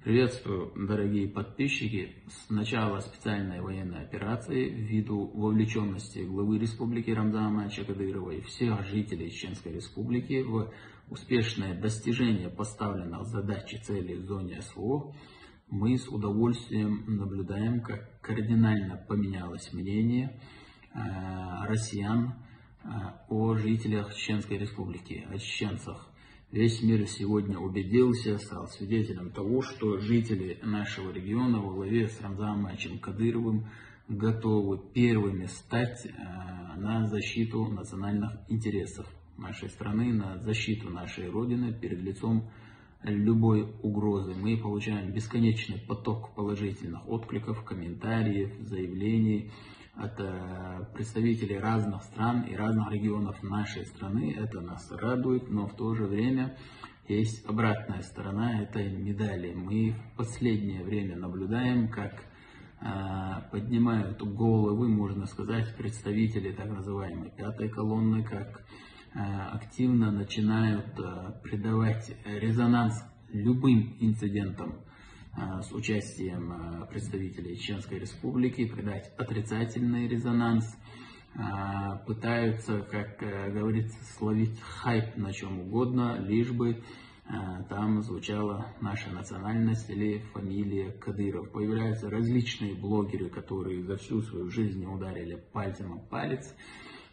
Приветствую, дорогие подписчики. С начала специальной военной операции, ввиду вовлеченности главы республики Рамзана Амановича Кадырова и всех жителей Чеченской Республики в успешное достижение поставленных задач и целей в зоне СВО, мы с удовольствием наблюдаем, как кардинально поменялось мнение россиян о жителях Чеченской Республики, о чеченцах. Весь мир сегодня убедился, стал свидетелем того, что жители нашего региона во главе с Рамзаном Амановичем Кадыровым готовы первыми стать на защиту национальных интересов нашей страны, на защиту нашей Родины перед лицом любой угрозы. Мы получаем бесконечный поток положительных откликов, комментариев, заявлений от представителей разных стран и разных регионов нашей страны. Это нас радует, но в то же время есть обратная сторона этой медали. Мы в последнее время наблюдаем, как поднимают головы, можно сказать, представители так называемой пятой колонны, как активно начинают придавать резонанс любым инцидентам с участием представителей Чеченской Республики, придать отрицательный резонанс, пытаются, как говорится, словить хайп на чем угодно, лишь бы там звучала наша национальность или фамилия Кадыров. Появляются различные блогеры, которые за всю свою жизнь не ударили пальцем об палец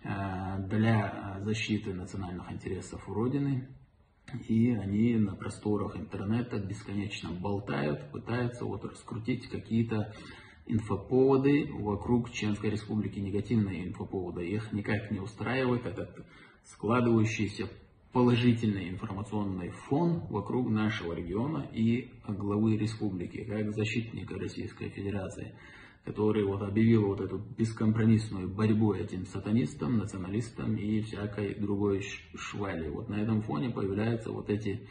для защиты национальных интересов Родины. И они на просторах интернета бесконечно болтают, пытаются раскрутить какие-то инфоповоды вокруг Чеченской Республики, негативные инфоповоды. Их никак не устраивает этот складывающийся положительный информационный фон вокруг нашего региона и главы республики, как защитника Российской Федерации, который объявил эту бескомпромиссную борьбу этим сатанистам, националистам и всякой другой швали. На этом фоне появляются эти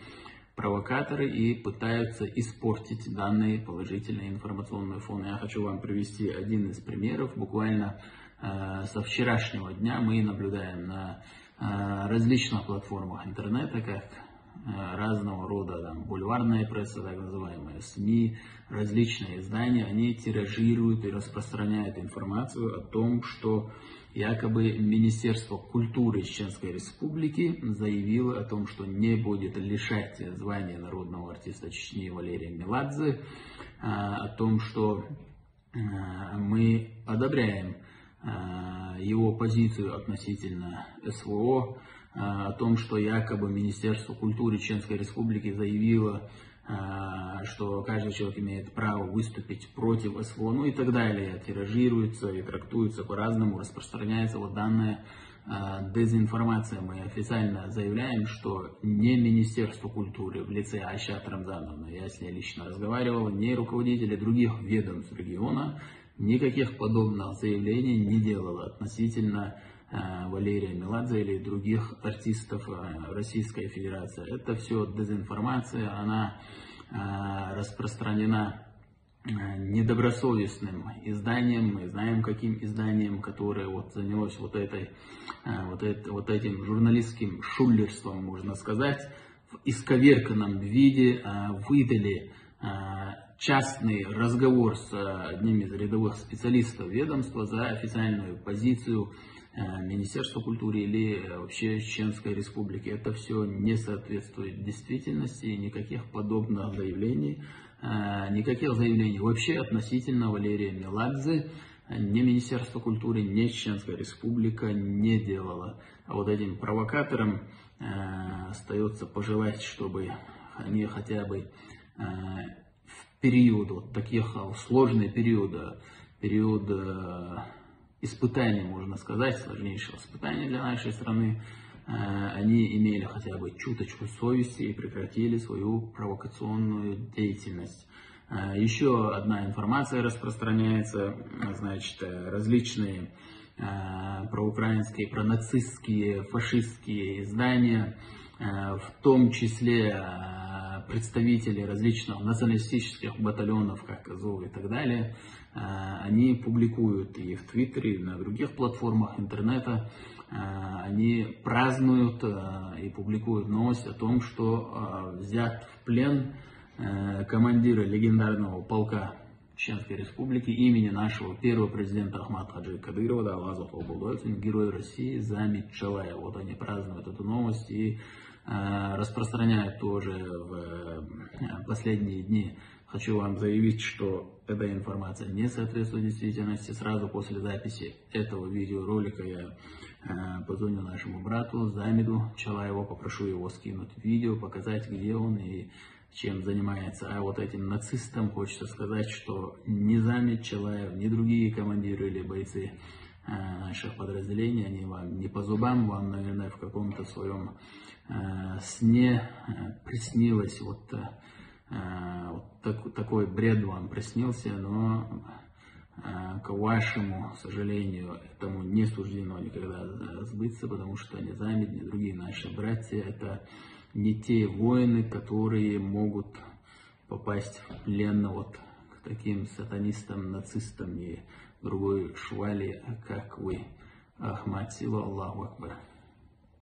провокаторы и пытаются испортить данный положительный информационный фон. Я хочу вам привести один из примеров. Буквально со вчерашнего дня мы наблюдаем на различных платформах интернета, как разного рода бульварная пресса, так называемые СМИ, различные издания, они тиражируют и распространяют информацию о том, что якобы Министерство культуры Чеченской Республики заявило о том, что не будет лишать звания народного артиста Чечни Валерия Меладзе, о том, что мы одобряем его позицию относительно СВО, о том, что якобы Министерство культуры Чеченской Республики заявило, что каждый человек имеет право выступить против СВО, и так далее. Тиражируется и трактуется по-разному, распространяется данная дезинформация. Мы официально заявляем, что не Министерство культуры в лице Айшат Рамзановны, я с ней лично разговаривал, не руководители других ведомств региона никаких подобных заявлений не делало относительно Валерия Меладзе или других артистов Российской Федерации. Это все дезинформация, она распространена недобросовестным изданием. Мы знаем, каким изданием, которое занялось этим журналистским шулерством, можно сказать, в исковерканном виде выдали частный разговор с одним из рядовых специалистов ведомства за официальную позицию Министерства культуры или вообще Чеченской Республики. Это все не соответствует действительности, никаких подобных заявлений, вообще относительно Валерия Меладзе ни Министерство культуры, ни Чеченская Республика не делала. А этим провокаторам остается пожелать, чтобы они хотя бы в период таких сложный период испытаний, можно сказать, сложнейшего испытания для нашей страны, они имели хотя бы чуточку совести и прекратили свою провокационную деятельность. Еще одна информация распространяется, различные проукраинские, пронацистские, фашистские издания, в том числе представители различных националистических батальонов, как Азов и так далее, они публикуют и в Твиттере, и на других платформах интернета, они празднуют и публикуют новость о том, что взят в плен командира легендарного полка Чеченской Республики, имени нашего первого президента Ахмата Хаджи Кадырова, да, Аллах Герой России, Замит Чалаев. Вот они празднуют эту новость и распространяют тоже в последние дни. Хочу вам заявить, что эта информация не соответствует действительности. Сразу после записи этого видеоролика я позвоню нашему брату Замиду Чалаеву, попрошу его скинуть видео, показать, где он и чем занимается. А вот этим нацистам хочется сказать, что ни Замид Чалаев, ни другие командиры или бойцы наших подразделений, они вам не по зубам, вам, наверное, в каком-то своем сне приснилось, такой бред вам приснился, но к вашему сожалению этому не суждено никогда сбыться, потому что ни Замид, ни другие наши братья, это не те воины, которые могут попасть в плен вот к таким сатанистам, нацистам и другой швали, как вы. Ахмад Сила, Аллаху Акбар.